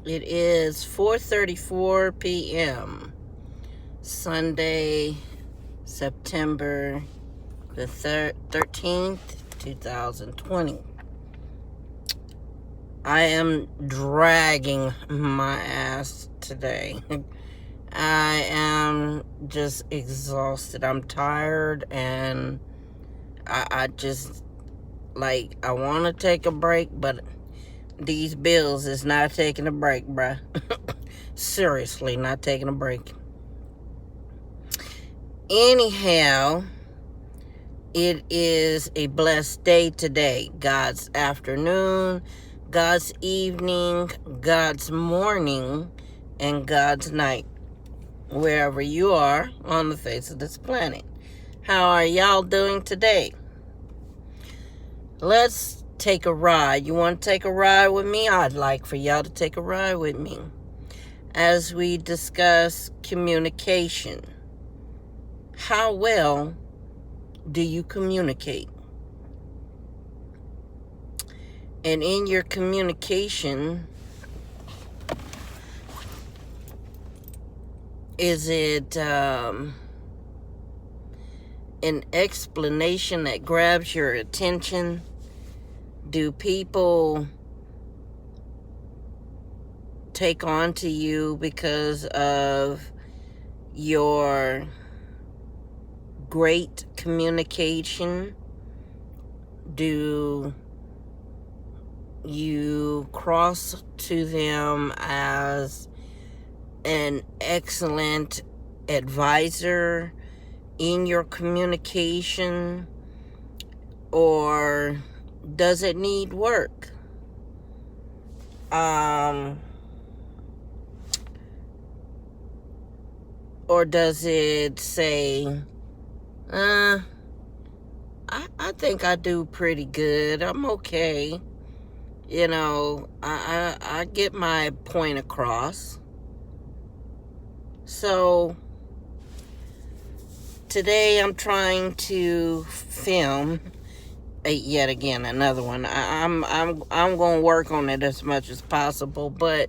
It is 4:34 p.m. Sunday, September the 13th, 2020. I am dragging my ass today. I am just exhausted. I'm tired, and I just, I want to take a break, but these bills is not taking a break, bruh. Seriously, not taking a break. Anyhow, it is a blessed day today. God's afternoon, God's evening, God's morning, and God's night, wherever you are on the face of this planet. How are y'all doing today? Let's take a ride. You want to take a ride with me? I'd like for y'all to take a ride with me as we discuss communication. How well do you communicate? And in your communication, is it an explanation that grabs your attention? Do people take on to you because of your great communication? Do you cross to them as an excellent advisor in your communication, or does it need work? Or does it say, I think I do pretty good. I'm okay. I get my point across. So today I'm trying to film yet again another one. I'm going to work on it as much as possible, but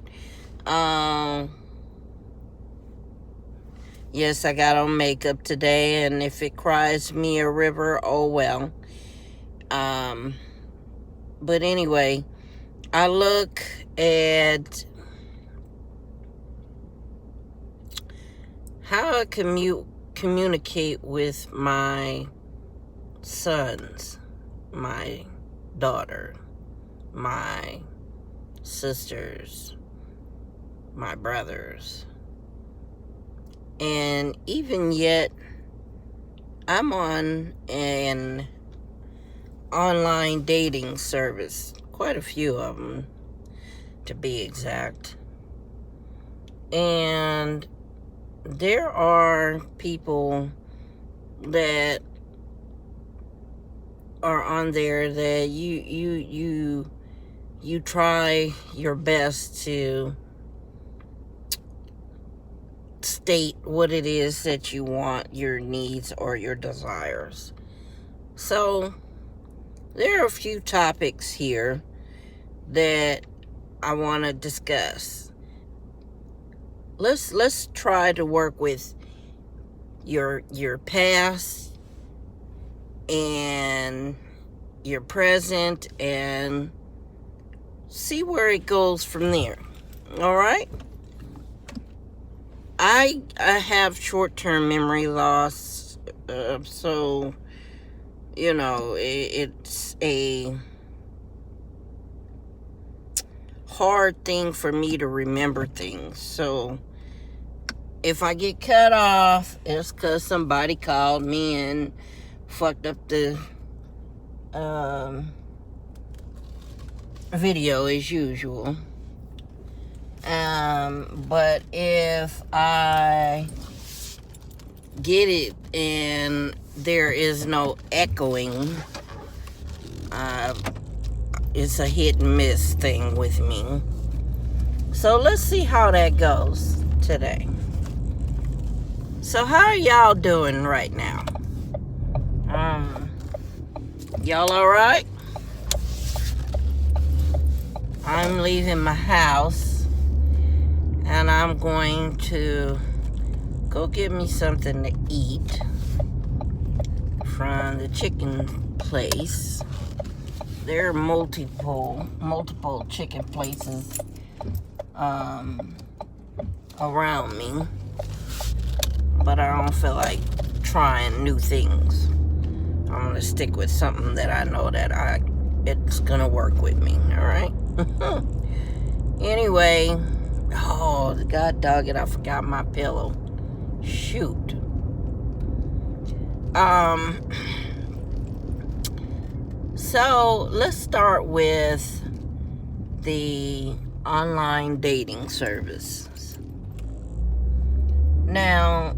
yes, I got on makeup today, and if it cries me a river, oh well. But anyway, I look at how I communicate with my sons, my daughter, my sisters, my brothers. And even yet, I'm on an online dating service, quite a few of them to be exact. And there are people that are on there that you try your best to state what it is that you want, your needs or your desires. So there are a few topics here that I want to discuss. Let's try to work with your past and your present and see where it goes from there. All right? I have short-term memory loss, so it's a hard thing for me to remember things. So if I get cut off, it's because somebody called me and fucked up the video as usual. But if I get it and there is no echoing, it's a hit and miss thing with me. So let's see how that goes today. So how are y'all doing right now? Y'all all right? I'm leaving my house and I'm going to go get me something to eat from the chicken place. There are multiple chicken places around me, but I don't feel like trying new things. I'm gonna stick with something that I know that it's gonna work with me. All right. Anyway, oh God dog it, I forgot my pillow. Shoot. So let's start with the online dating services. Now,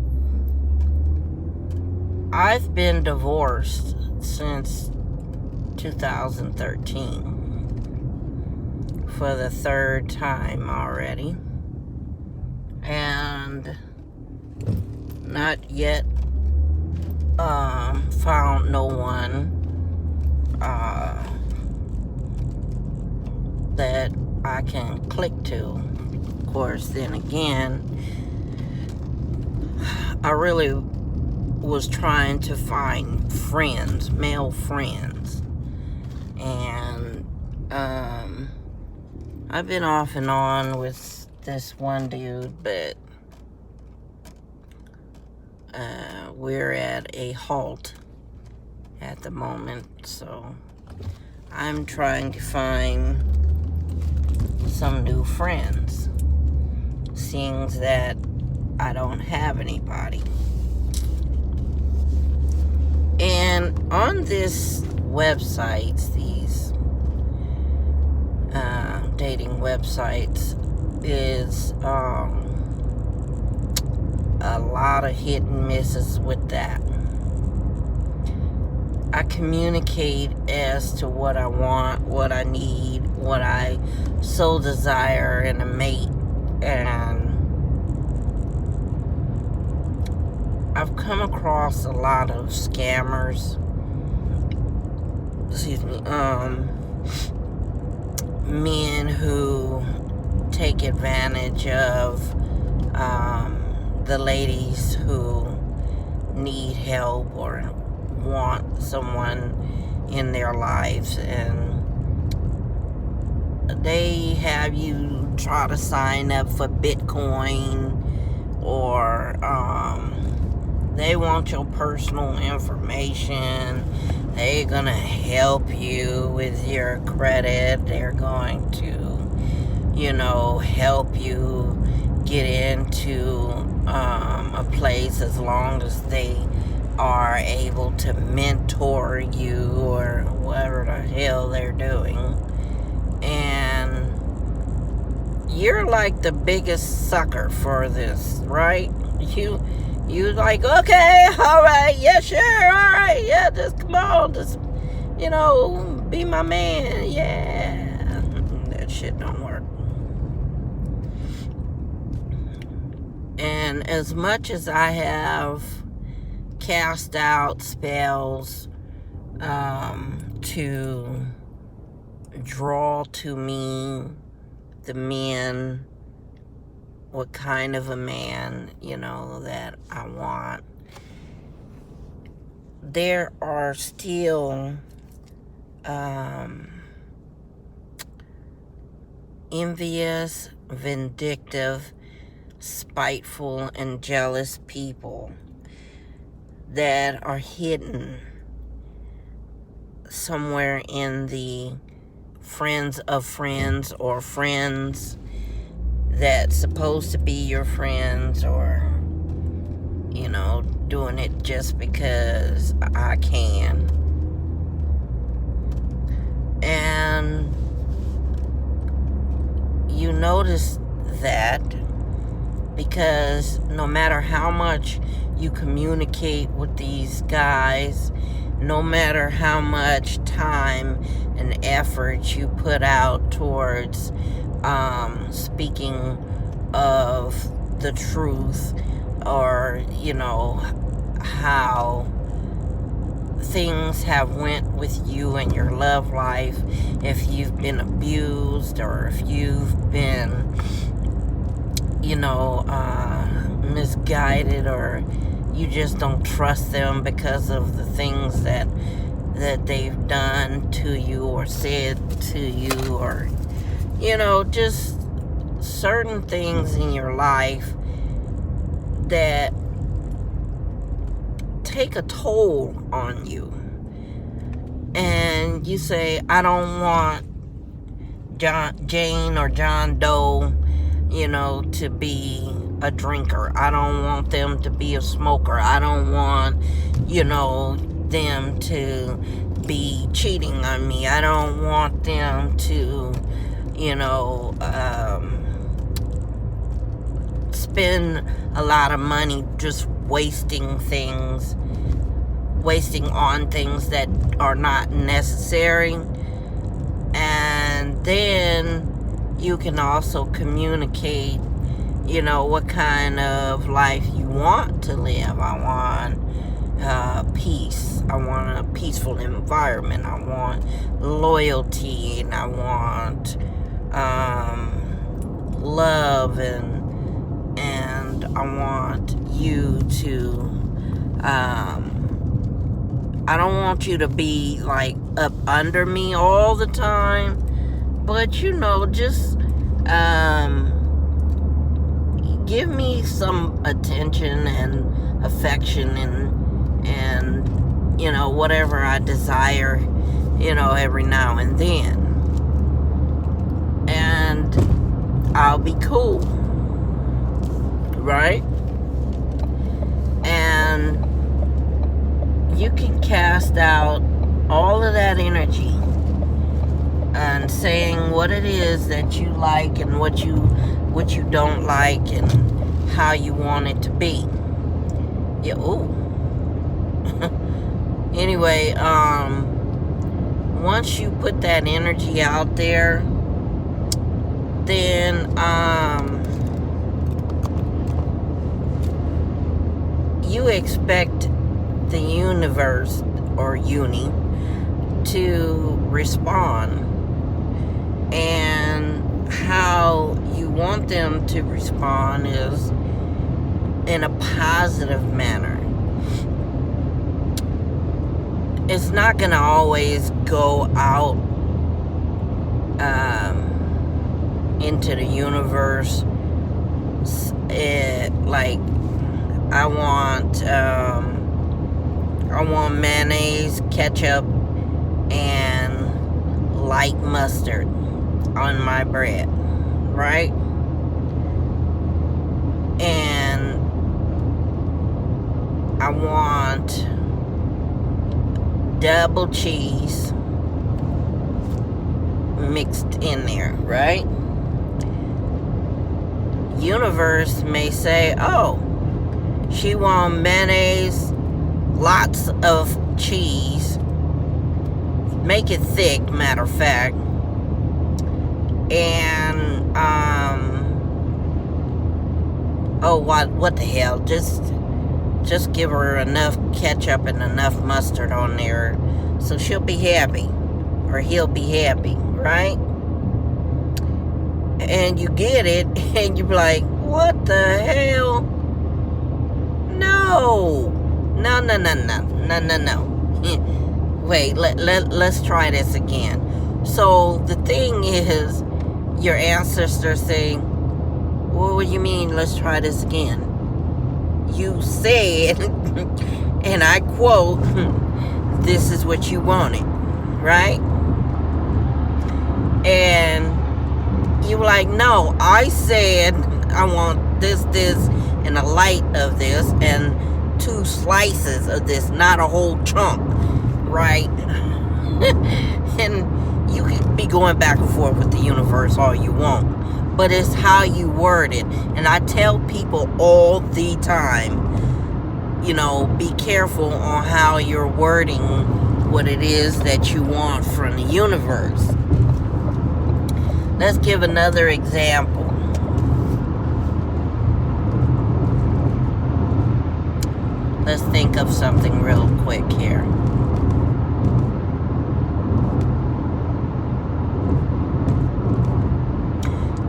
I've been divorced since 2013 for the third time already, and not yet found no one that I can click to. Of course, then again, I really was trying to find friends, male friends, and I've been off and on with this one dude, but we're at a halt at the moment, so I'm trying to find some new friends, seeing that I don't have anybody. And on this websites, these dating websites, is a lot of hit and misses with that. I communicate as to what I want, what I need, what I so desire in a mate, and I've come across a lot of scammers, men who take advantage of the ladies who need help or want someone in their lives, and they have you try to sign up for Bitcoin, or they want your personal information. They're gonna help you with your credit. They're going to, help you get into a place as long as they are able to mentor you or whatever the hell they're doing. And you're like the biggest sucker for this, right? You like, okay, all right, yeah, sure, all right, yeah, just come on, just, be my man, yeah. That shit don't work. And as much as I have cast out spells to draw to me the men, what kind of a man, that I want, there are still envious, vindictive, spiteful, and jealous people that are hidden somewhere in the friends of friends, or friends that's supposed to be your friends, or doing it just because I can. And you notice that because no matter how much you communicate with these guys, no matter how much time and effort you put out towards speaking of the truth, or how things have went with you in your love life, if you've been abused, or if you've been misguided, or you just don't trust them because of the things that they've done to you or said to you, or just certain things in your life that take a toll on you. And you say, I don't want Jane or John Doe, to be a drinker. I don't want them to be a smoker. I don't want, them to be cheating on me. I don't want them to, spend a lot of money just wasting on things that are not necessary. And then you can also communicate, what kind of life you want to live. I want peace. I want a peaceful environment. I want loyalty, and I want love, and I want you to I don't want you to be like up under me all the time, but just give me some attention and affection, and whatever I desire, every now and then, and I'll be cool, right? And you can cast out all of that energy and saying what it is that you like and what you don't like and how you want it to be. Yeah, ooh. Anyway, once you put that energy out there, then you expect the universe or uni to respond, and how you want them to respond is in a positive manner. It's not gonna always go out into the universe like I want mayonnaise, ketchup, and light mustard on my bread, right? And I want double cheese mixed in there, right? Universe may say, oh, she wants mayonnaise, lots of cheese, make it thick, matter of fact, and what the hell, just give her enough ketchup and enough mustard on there so she'll be happy, or he'll be happy, right? And you get it, and you're like, what the hell? No. Wait, let's try this again. So the thing is, your ancestors say, what do you mean, let's try this again? You said, and I quote, this is what you wanted, right? And you were like, no, I said I want this, and a light of this, and 2 slices of this, not a whole chunk, right? And you can be going back and forth with the universe all you want, but it's how you word it. And I tell people all the time, be careful on how you're wording what it is that you want from the universe. Let's give another example. Let's think of something real quick here.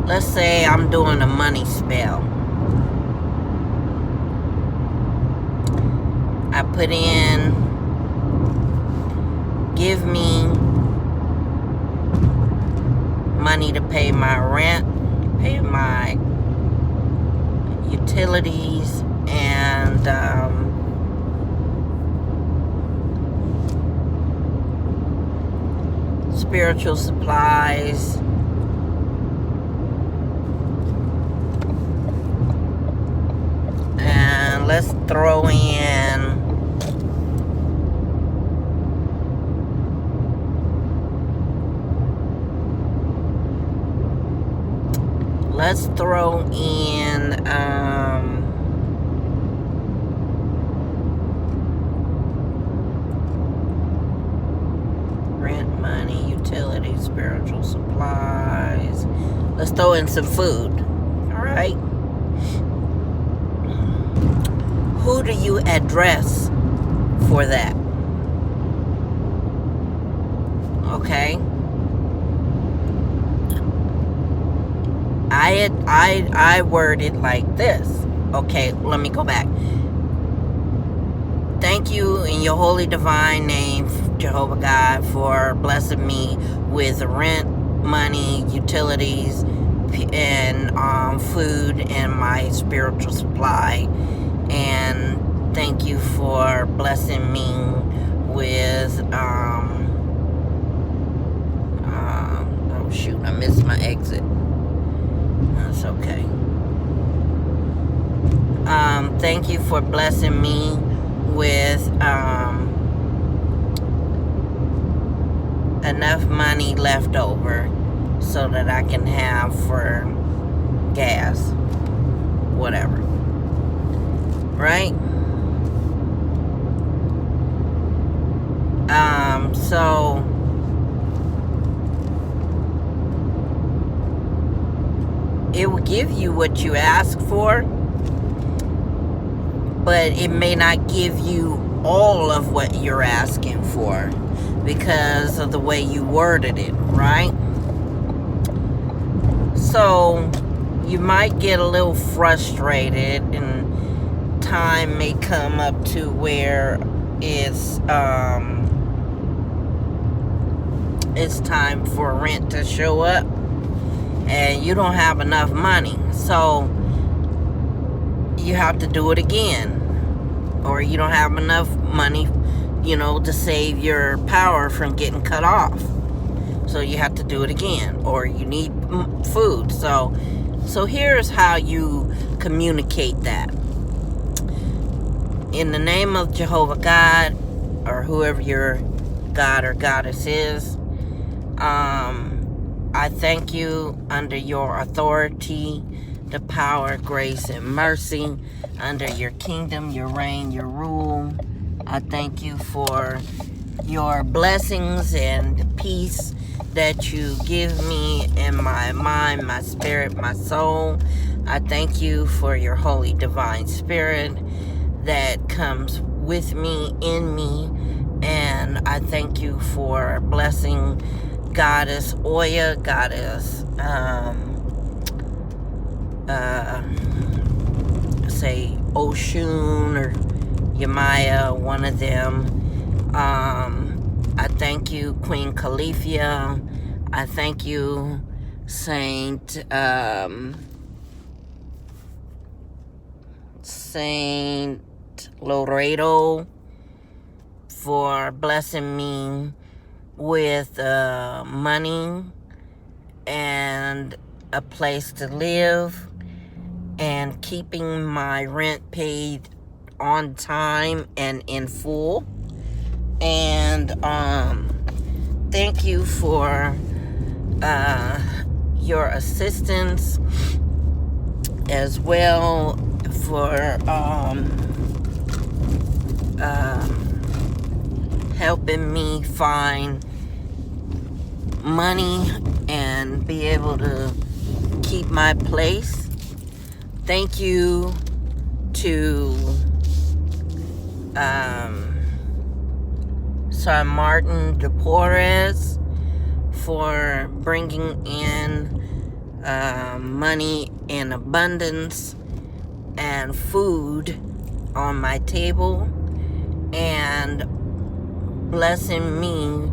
Let's say I'm doing a money spell. put in, give me money to pay my rent, pay my utilities, and spiritual supplies. And let's throw in rent, money, utilities, spiritual supplies. Let's throw in some food. All right. Who do you address for that? Okay. I word it like this. Okay, let me go back. Thank you in your holy divine name, Jehovah God, for blessing me with rent, money, utilities, and food, and my spiritual supply. And thank you for blessing me with oh shoot, I missed my exit. That's okay. Thank you for blessing me with enough money left over so that I can have for gas, whatever. Right? So it will give you what you ask for, but it may not give you all of what you're asking for because of the way you worded it, right? So you might get a little frustrated, and time may come up to where it's time for rent to show up and you don't have enough money, so you have to do it again, or you don't have enough money, to save your power from getting cut off, so you have to do it again, or you need food. So here's how you communicate that. In the name of Jehovah God, or whoever your God or goddess is, I thank you under your authority, the power, grace, and mercy, under your kingdom, your reign, your rule. I thank you for your blessings and peace that you give me in my mind, my spirit, my soul. I thank you for your holy divine spirit that comes with me, in me, and I thank you for blessing Goddess Oya, Goddess say Oshun or Yemaya, one of them. I thank you, Queen Califia. I thank you, Saint Loreto, for blessing me with money and a place to live and keeping my rent paid on time and in full. And thank you for your assistance as well, for helping me find money and be able to keep my place. Thank you to San Martin de Porres for bringing in money in abundance and food on my table. and blessing me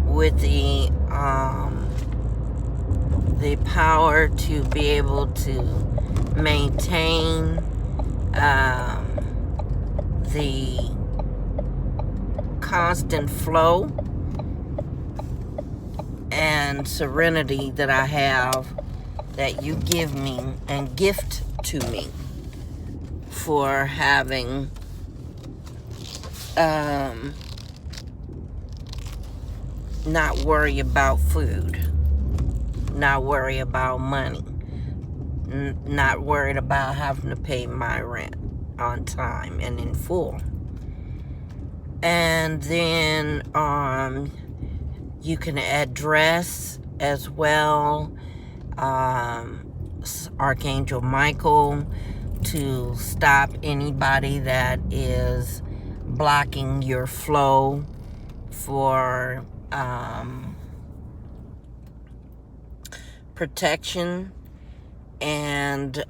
with the power to be able to maintain the constant flow and serenity that I have, that you give me and gift to me for having not worry about food, not worry about money, not worried about having to pay my rent on time and in full. And then you can address as well Archangel Michael to stop anybody that is blocking your flow for protection and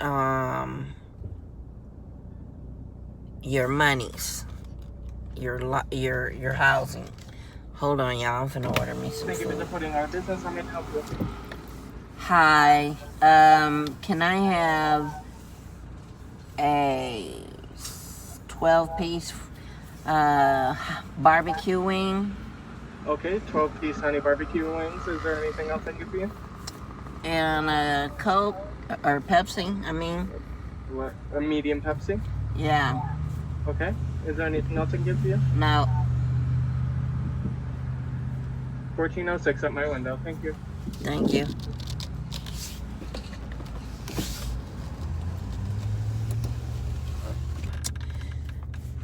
your monies, your housing. Hold on, y'all. I'm finna order me some food. Thank you for putting our business. How may I help you? Hi. Can I have a 12-piece barbecue wing? Okay, 12-piece honey barbecue wings. Is there anything else I can get for you? And a Coke or Pepsi, I mean. What? A medium Pepsi? Yeah. Okay. Is there anything else I can get for you? No. 1406 at my window. Thank you. Thank you.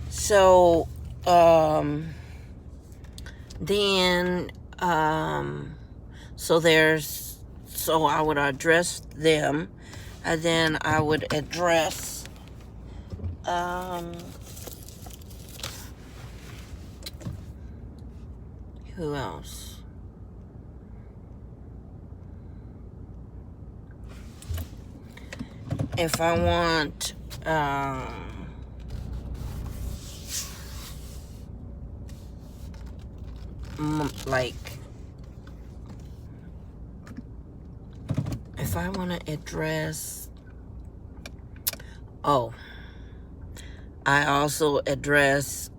So, then, so I would address them, and then I would address, who else? If I want, like, if I want to address, I also address,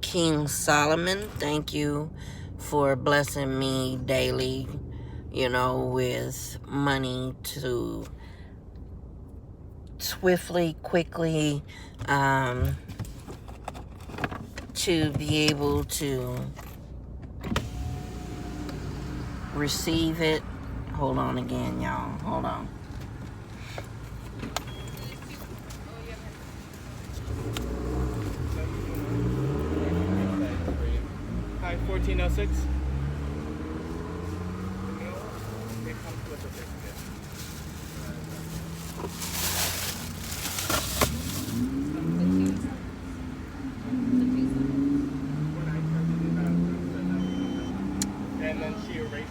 King Solomon. Thank you for blessing me daily, with money to swiftly, quickly, to be able to receive it. Hold on again, y'all. Hold on. Hi, 1406. And then she erased it.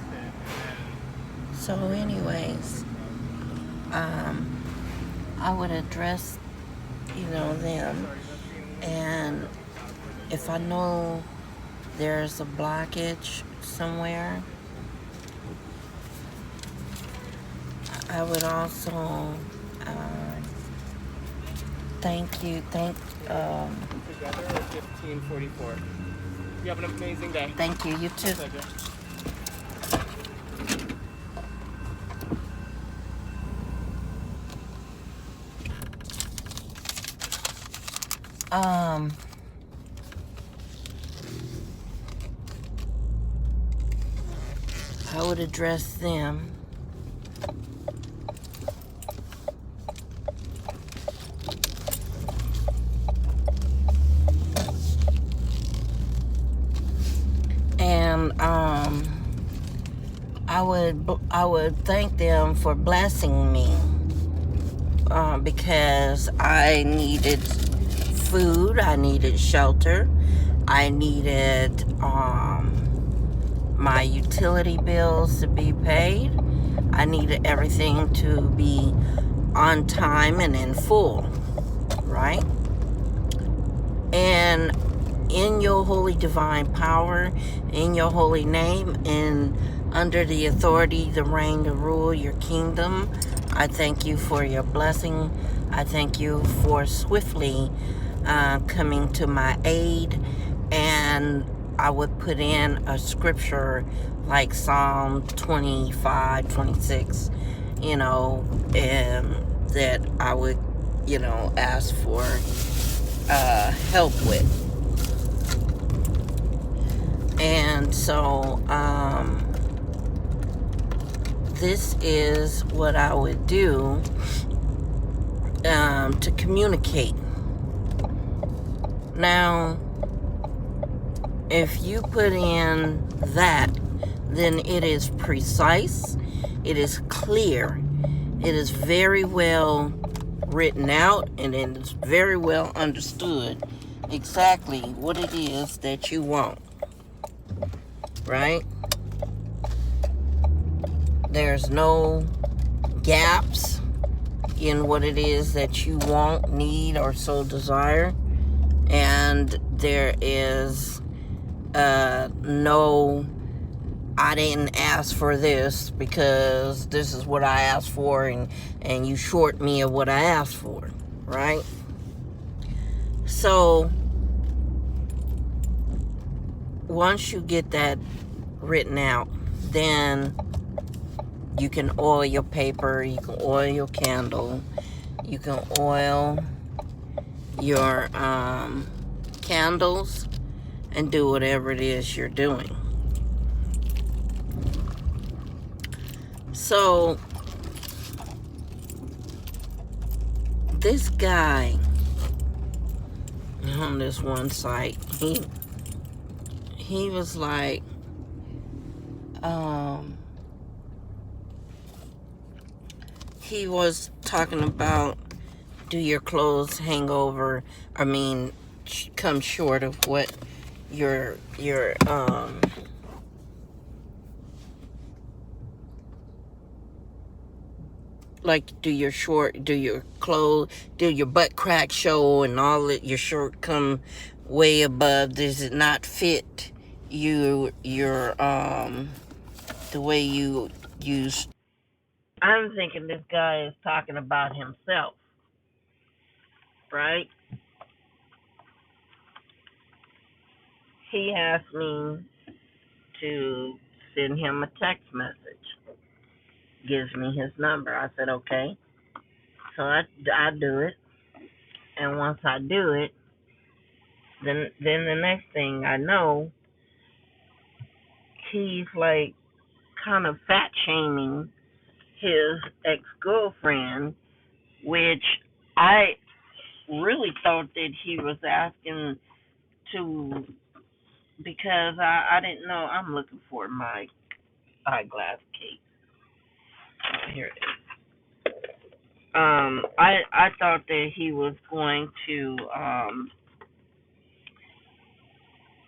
So anyways, I would address, them, and if I know there's a blockage somewhere, I would also thank Together or 1544. You have an amazing day. Thank you. You too. I would address them. And I would thank them for blessing me, because I needed food, I needed shelter, I needed my utility bills to be paid, I needed everything to be on time and in full, right? And in your holy divine power, in your holy name, and under the authority, the reign, the rule, your kingdom, I thank you for your blessing. I thank you for swiftly coming to my aid. And I would put in a scripture like Psalm 25, 26, and that I would, ask for help with. And so this is what I would do to communicate. Now, if you put in that, then it is precise, it is clear, it is very well written out, and it is very well understood exactly what it is that you want, right? There's no gaps in what it is that you want, need, or so desire. And there is no, I didn't ask for this because this is what I asked for, and you short me of what I asked for, right? So once you get that written out, then you can oil your paper, you can oil your candle, you can oil your candles, and do whatever it is you're doing. So this guy on this one site, he was like, he was talking about, do your clothes hang over, come short of what your like, do your clothes, do your butt crack show and all that, your shirt come way above, does it not fit your the way you use. I'm thinking this guy is talking about himself, right? He asked me to send him a text message, gives me his number. I said, okay. So I do it. And once I do it, then the next thing I know, he's like kind of fat shaming his ex-girlfriend, which I really thought that he was asking to, because I didn't know. I'm looking for my eyeglass case. Oh, here it is. I thought that he was going to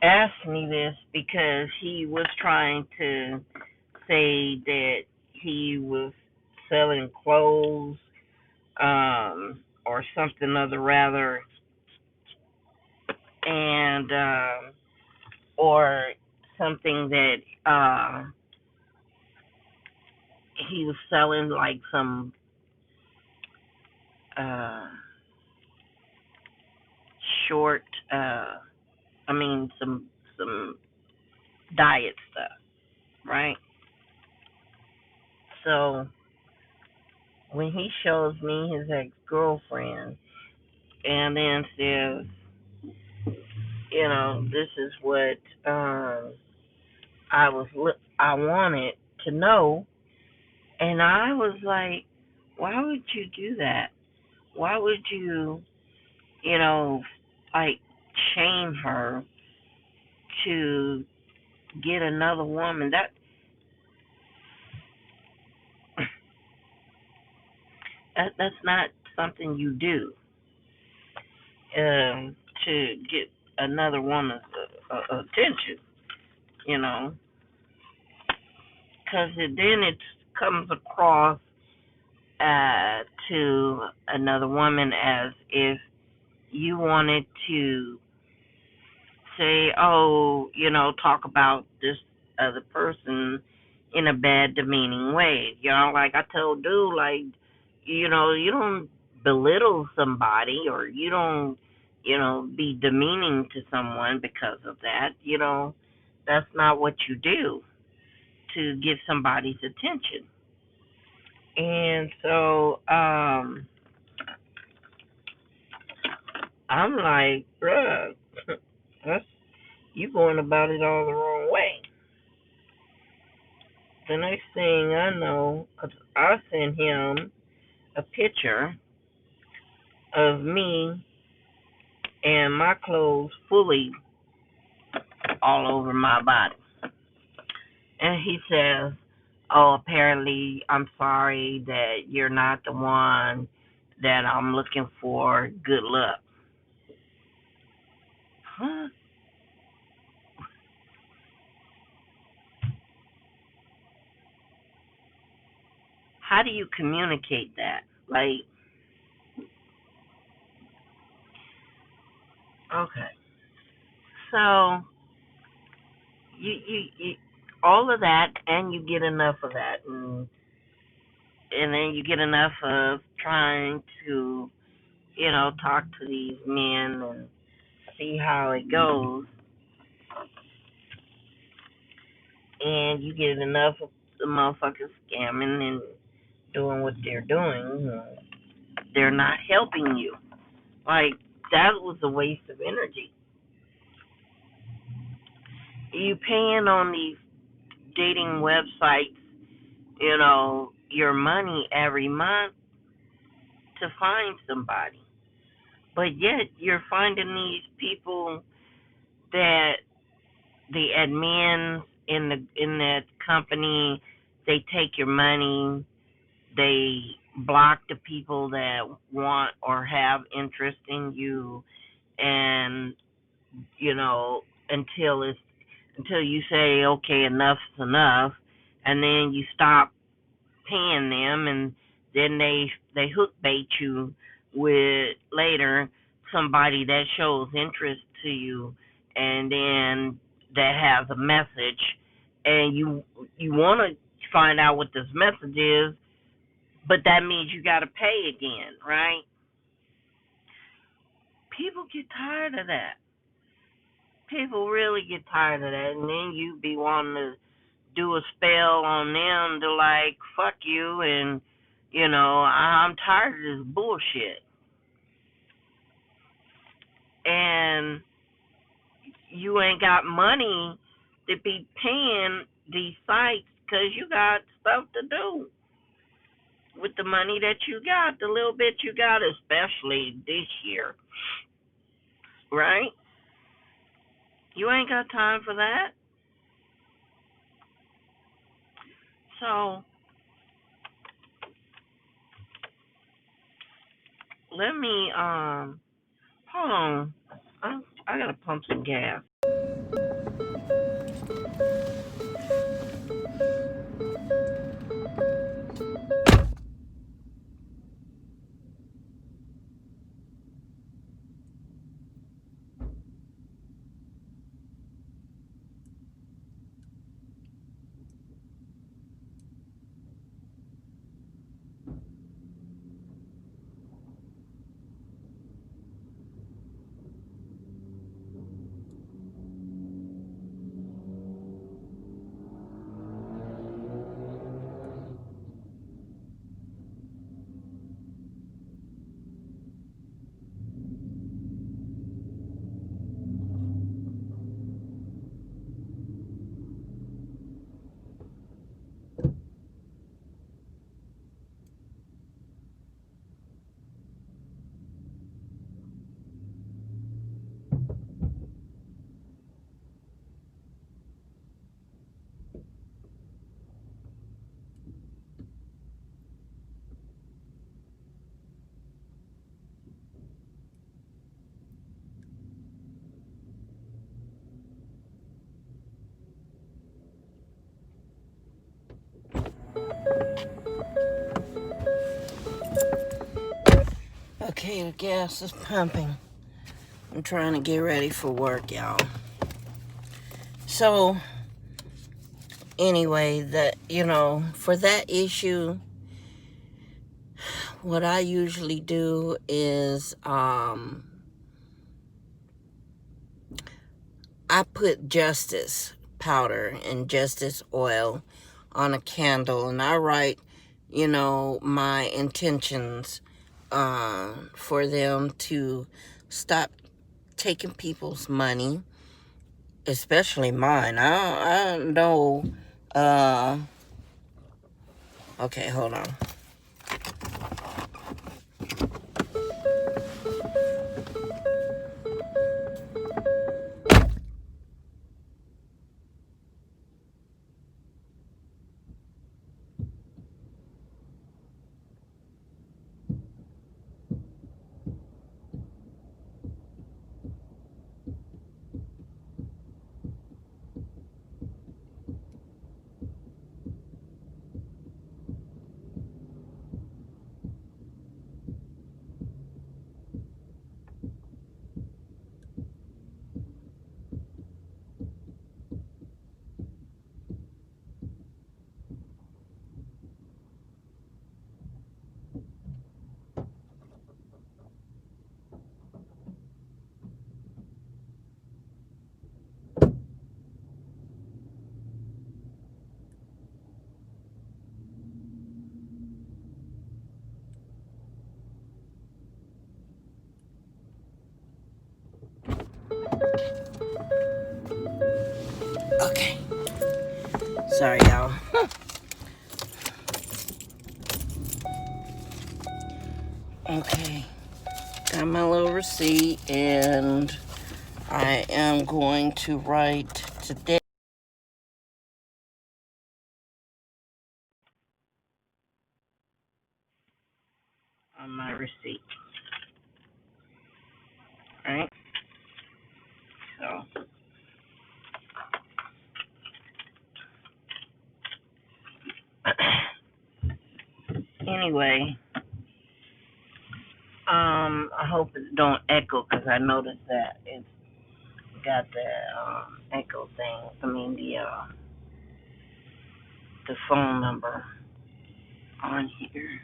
ask me this because he was trying to say that he was selling clothes, or something of the rather, and or something that he was selling like some short, some diet stuff, right? So when he shows me his ex-girlfriend and then says, this is what I wanted to know, and I was like, why would you do that? Why would you, like, shame her to get another woman? That's not something you do, to get another woman's attention, because then it comes across to another woman as if you wanted to say, oh, talk about this other person in a bad, demeaning way. Like I told dude, like, you don't belittle somebody or you don't, be demeaning to someone because of that. That's not what you do to get somebody's attention. And so, I'm like, bruh, that's, you going about it all the wrong way. The next thing I know, 'cause I sent him a picture of me and my clothes fully all over my body. And he says, oh, apparently I'm sorry that you're not the one that I'm looking for. Good luck. Huh? How do you communicate that? Like, okay. So, you all of that, and you get enough of that, and then you get enough of trying to, talk to these men and see how it goes, and you get enough of the motherfuckers scamming and doing what they're doing. They're not helping you. Like, that was a waste of energy. You paying on these dating websites, your money every month to find somebody. But yet you're finding these people that the admins in that company, they take your money, they block the people that want or have interest in you, and until you say okay, enough's enough, and then you stop paying them, and then they hook bait you with later somebody that shows interest to you, and then that has a message, and you want to find out what this message is, but that means you got to pay again, right? People get tired of that. People really get tired of that, and then you be wanting to do a spell on them to like fuck you, and I'm tired of this bullshit. And you ain't got money to be paying these sites because you got stuff to do with the money that you got, the little bit you got, especially this year, right? You ain't got time for that. So let me hold on. I gotta pump some gas. Okay, the gas is pumping. I'm trying to get ready for work, y'all. So, anyway, for that issue, what I usually do is I put Justice powder and Justice oil on a candle, and I write, my intentions for them to stop taking people's money, especially mine. I know. Okay, hold on. Okay. Sorry, y'all. Okay. Got my little receipt, and I am going to write today on my receipt. Alright? So, anyway, I hope it don't echo, because I noticed that it's got the echo thing. I mean, the phone number on here.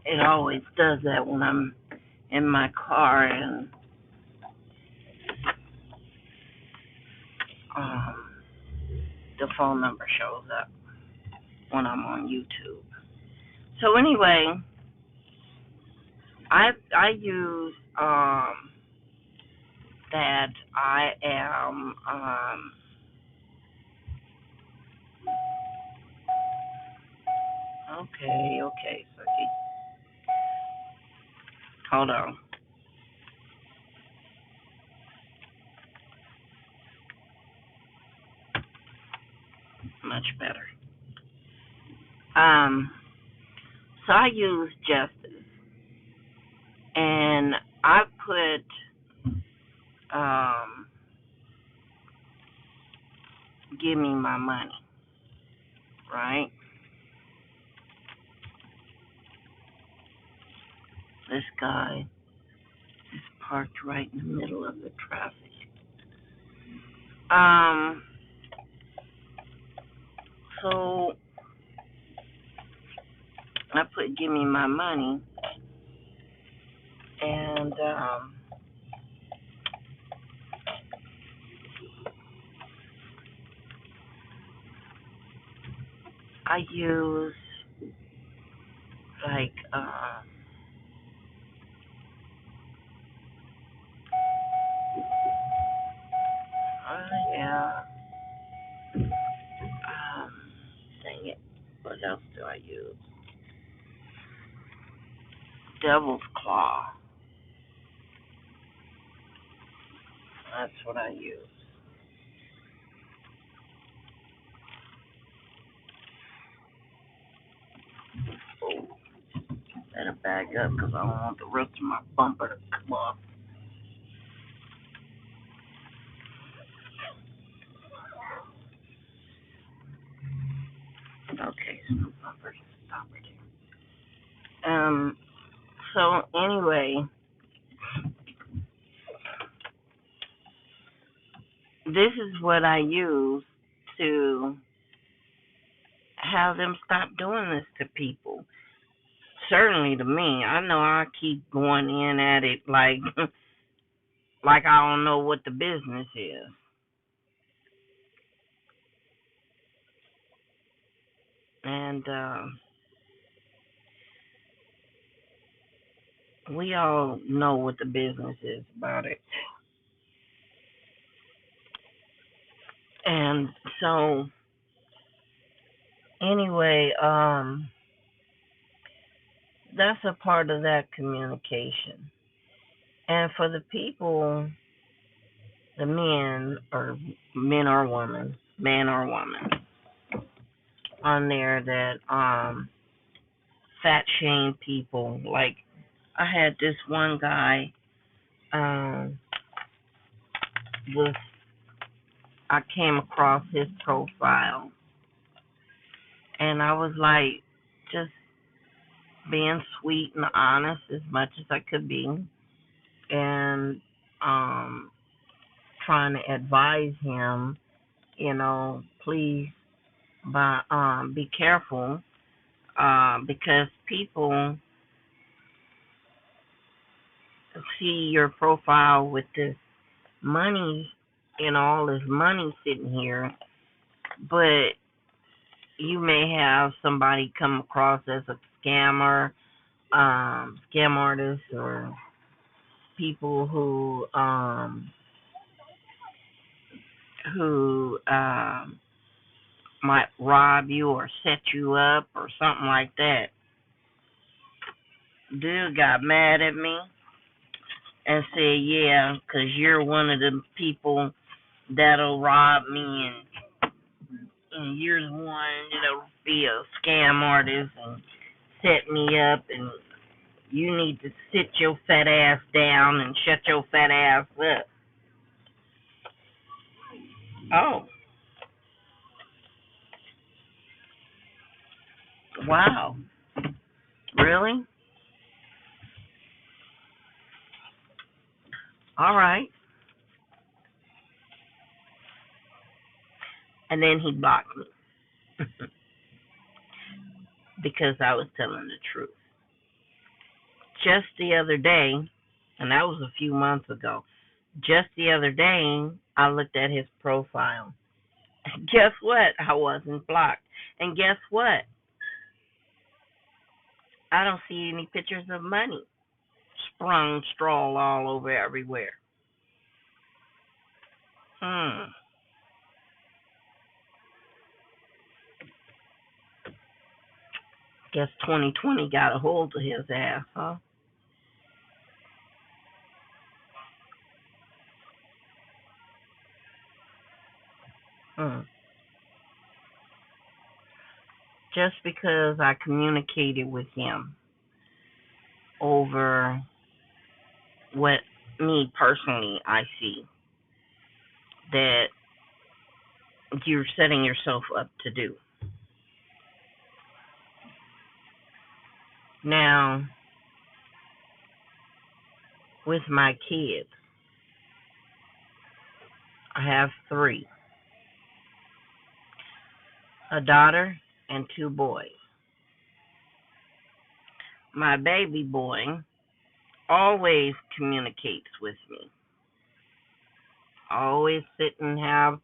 It always does that when I'm in my car, and the phone number shows up when I'm on YouTube. So anyway, I use that I am okay, so hold on. Much better. So I use Justice, and I put give me my money, right? This guy is parked right in the middle of the traffic. So I put give me my money, and I use like yeah, dang it, what else do I use? Devil's Claw. That's what I use. Oh, better back up, because I don't want the rest of my bumper to come off. Okay, so bumper, stop right here. So anyway, this is what I use to have them stop doing this to people. Certainly to me. I know I keep going in at it like like I don't know what the business is. And we all know what the business is about it. And so anyway, that's a part of that communication. And for the people, the men or women, man or woman on there that fat shame people. Like I had this one guy, um was I came across his profile and I was like just being sweet and honest as much as I could be, and um trying to advise him, please be careful, because people see your profile with this money, all this money sitting here, but you may have somebody come across as a scammer, scam artists, or people who might rob you or set you up or something like that. Dude got mad at me and said, yeah, 'cause you're one of the people that'll rob me, and you're the one that'll be a scam artist and set me up, and you need to sit your fat ass down and shut your fat ass up. Oh, wow. Really? All right. And then he blocked me because I was telling the truth. Just the other day, and that was a few months ago, just the other day, I looked at his profile. Guess what? I wasn't blocked. And guess what? I don't see any pictures of money sprung straw all over everywhere. Hmm. Guess 2020 got a hold of his ass, huh? Hmm. Just because I communicated with him over what me personally I see that you're setting yourself up to do. Now, with my kids, I have three, a daughter and two boys. My baby boy always communicates with me, always sit and have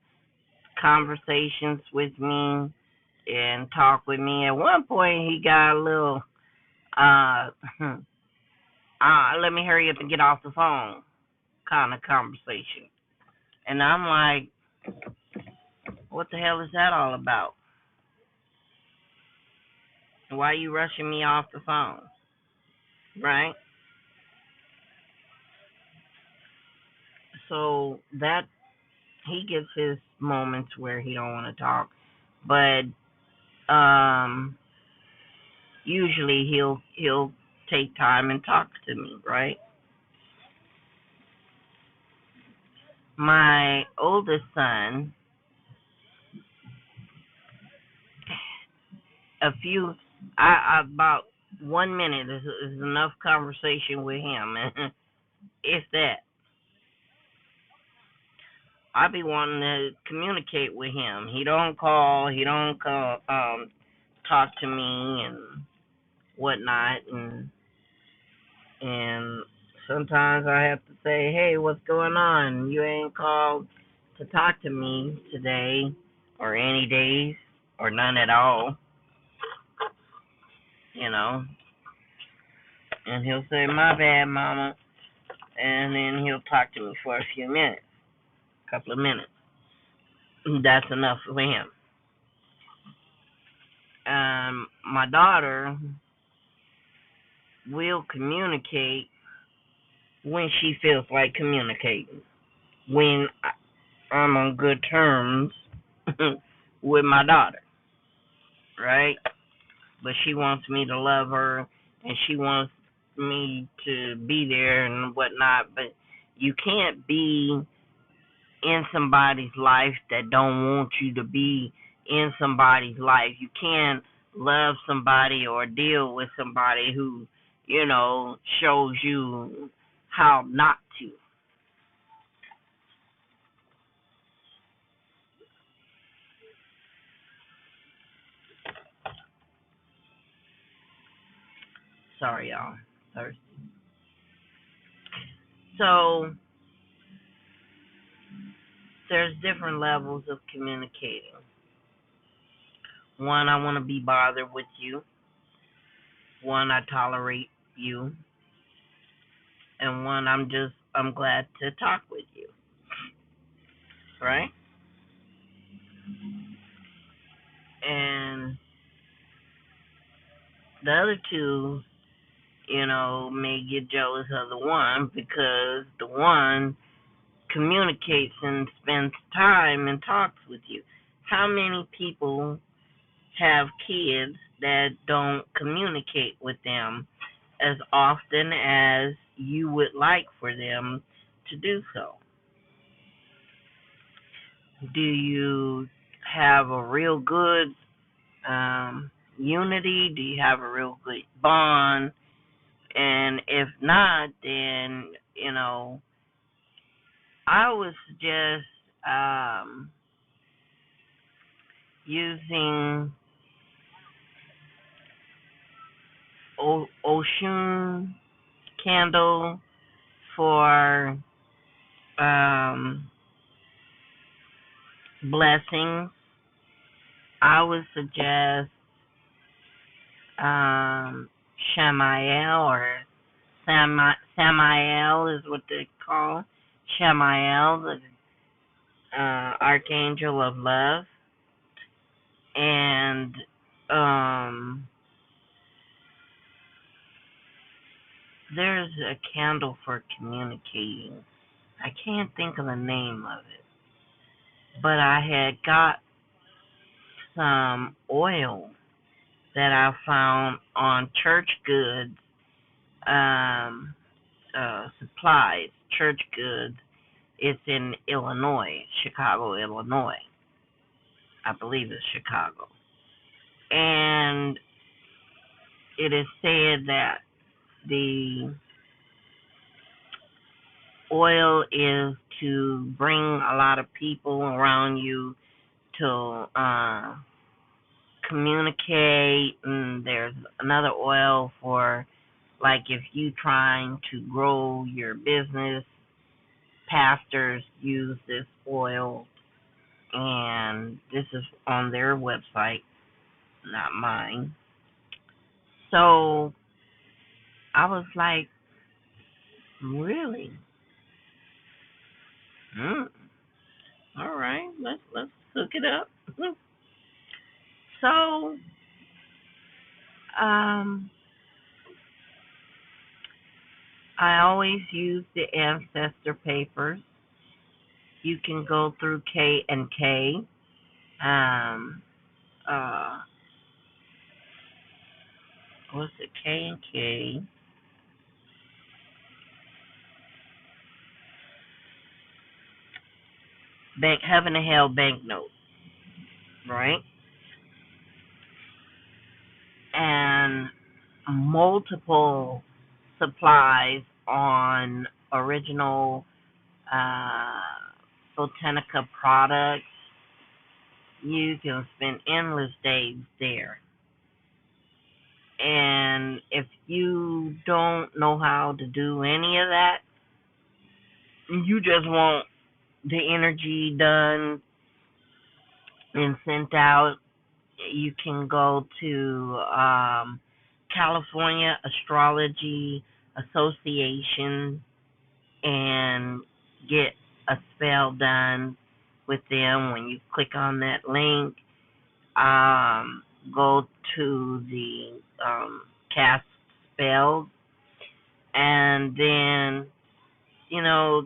conversations with me and talk with me. At one point, he got a little, uh, let me hurry up and get off the phone kind of conversation. And I'm like, what the hell is that all about? Why are you rushing me off the phone? Right? So that he gets his moments where he don't want to talk, but usually he'll take time and talk to me, right? My oldest son, a few, about 1 minute is enough conversation with him. If that, I be wanting to communicate with him. He don't call. He don't call. Talk to me and whatnot, and sometimes I have to say, hey, what's going on? You ain't called to talk to me today, or any days, or none at all. You know, and he'll say, my bad, mama, and then he'll talk to me for a few minutes, a couple of minutes. That's enough for him. My daughter will communicate when she feels like communicating. When I'm on good terms with my daughter, right? But she wants me to love her, and she wants me to be there and whatnot. But you can't be in somebody's life that don't want you to be in somebody's life. You can't love somebody or deal with somebody who, shows you how not to. Sorry, y'all. Thirsty. So there's different levels of communicating. One, I want to be bothered with you. One, I tolerate you. And one, I'm glad to talk with you. Right? And the other two, may get jealous of the one because the one communicates and spends time and talks with you. How many people have kids that don't communicate with them as often as you would like for them to do so? Do you have a real good unity? Do you have a real good bond? And if not, then, I would suggest using Oshun candle for blessings. I would suggest Shamael or Samael is what they call Shamael, the archangel of love, and there's a candle for communicating. I can't think of the name of it, but I had got some oil that I found on Church Goods supplies. Church Goods. It's in Illinois, Chicago, Illinois. I believe it's Chicago. And it is said that the oil is to bring a lot of people around you to communicate. And there's another oil for, like, if you trying to grow your business, pastors use this oil, and this is on their website, not mine. So I was like, really? All right, let's hook it up. So I always use the ancestor papers. You can go through K and K. What's it? K and K. Heaven and Hell banknote, right? And multiple supplies on original uh, Botanica products. You can spend endless days there. And if you don't know how to do any of that, you just want the energy done and sent out, you can go to California Astrology Association and get a spell done with them. When you click on that link, go to the cast spells, and then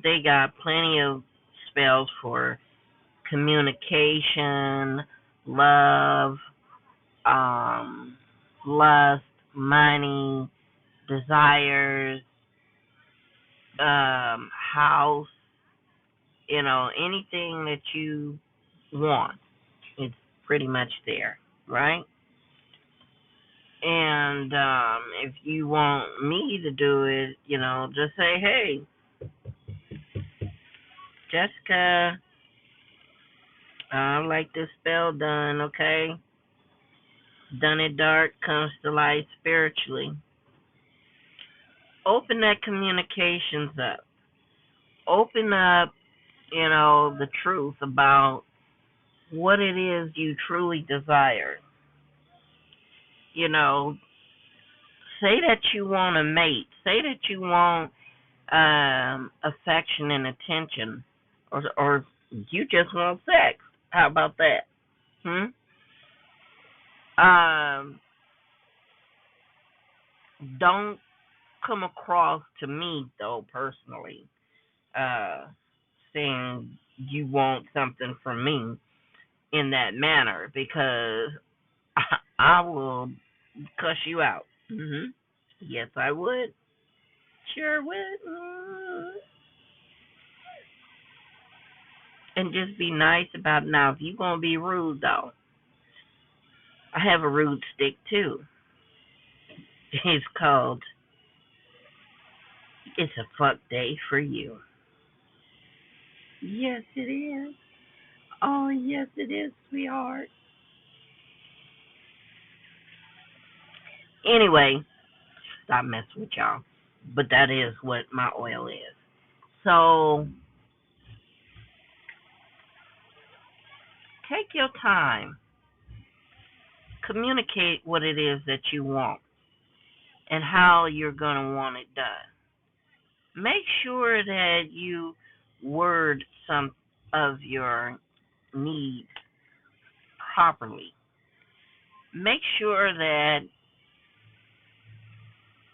they got plenty of spells for communication, love, um, lust, money, desires, house, anything that you want. It's pretty much there, right? And if you want me to do it, just say, hey, Jessica, I like this spell done, okay? Done it dark, comes to light spiritually. Open that communications up. Open up, the truth about what it is you truly desire. Say that you want a mate. Say that you want affection and attention, or you just want sex. How about that? Um, don't come across to me though personally, uh, saying you want something from me in that manner, because I will cuss you out. Yes, I would. Sure would. And just be nice about it. Now, if you're going to be rude, though, I have a rude stick, too. It's called It's a Fuck Day for You. Yes, it is. Oh, yes, it is, sweetheart. Anyway, stop messing with y'all. But that is what my oil is. So, take your time. Communicate what it is that you want and how you're going to want it done. Make sure that you word some of your needs properly. Make sure that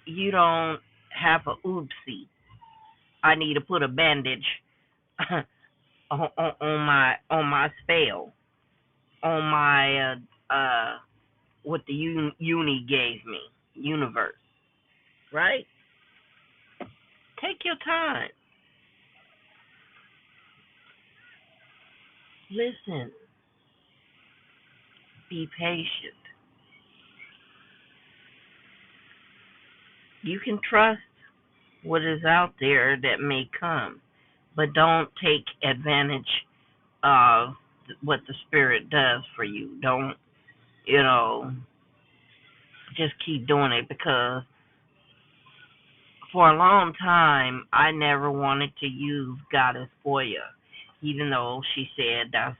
you don't have a oopsie. I need to put a bandage on my spell, on my what the uni gave me, universe, right? Take your time. Listen. Be patient. You can trust what is out there that may come, but don't take advantage of what the spirit does for you. Don't, you know, just keep doing it, because for a long time I never wanted to use Goddess Boya, even though she said that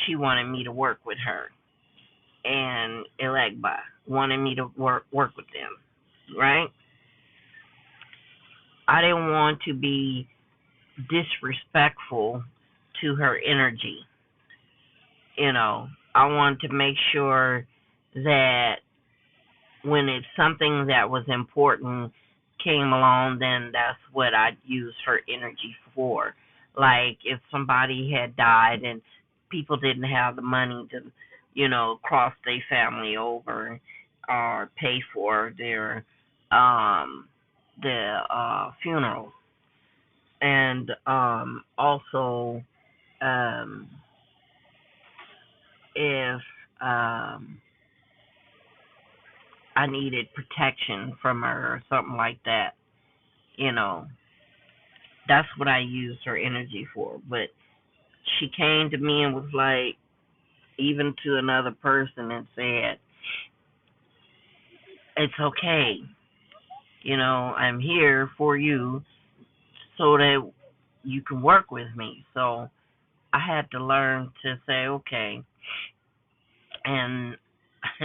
she wanted me to work with her, and Elegba wanted me to work with them, right? I didn't want to be disrespectful to her energy. I wanted to make sure that when it's something that was important came along, then that's what I'd use her energy for. Like if somebody had died and people didn't have the money to, cross their family over or pay for their funeral. And also, um, if I needed protection from her or something like that. You know, that's what I used her energy for. But she came to me and was like, even to another person, and said, it's okay. I'm here for you so that you can work with me. So I had to learn to say okay, and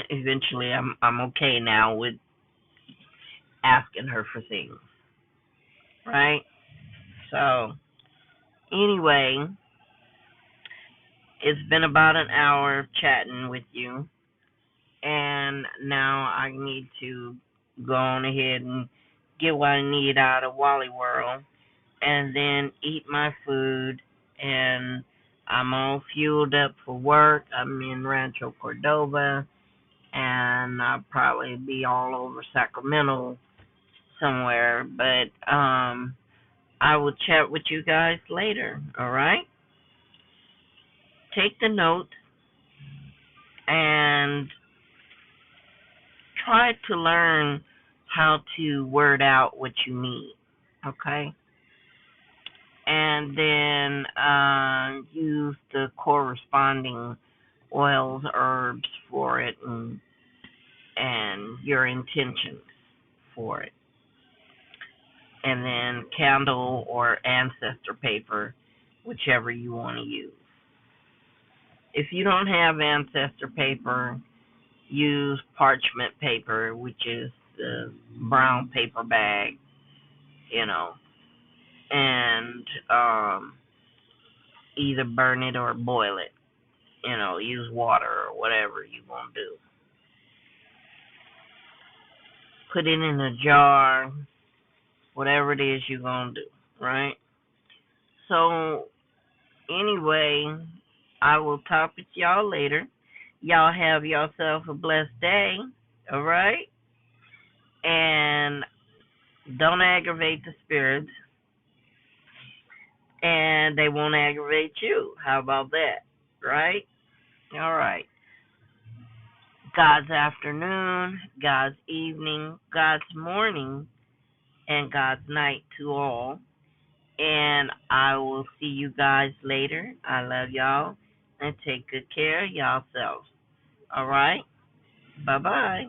eventually I'm okay now with asking her for things, right? So anyway, it's been about an hour of chatting with you, and now I need to go on ahead and get what I need out of Wally World, and then eat my food, and I'm all fueled up for work. I'm in Rancho Cordova, and I'll probably be all over Sacramento somewhere, but I will chat with you guys later, all right? Take the note and try to learn how to word out what you need, okay? And then use the corresponding oils, herbs for it, and your intentions for it. And then candle or ancestor paper, whichever you want to use. If you don't have ancestor paper, use parchment paper, which is the brown paper bag, and either burn it or boil it. Use water or whatever you want to do. Put it in a jar, whatever it is you're going to do, right? So, anyway, I will talk with y'all later. Y'all have yourself a blessed day, all right? And don't aggravate the spirits, and they won't aggravate you. How about that, right? All right. God's afternoon, God's evening, God's morning, and God's night to all. And I will see you guys later. I love y'all, and take good care of yourselves. All right? Bye-bye.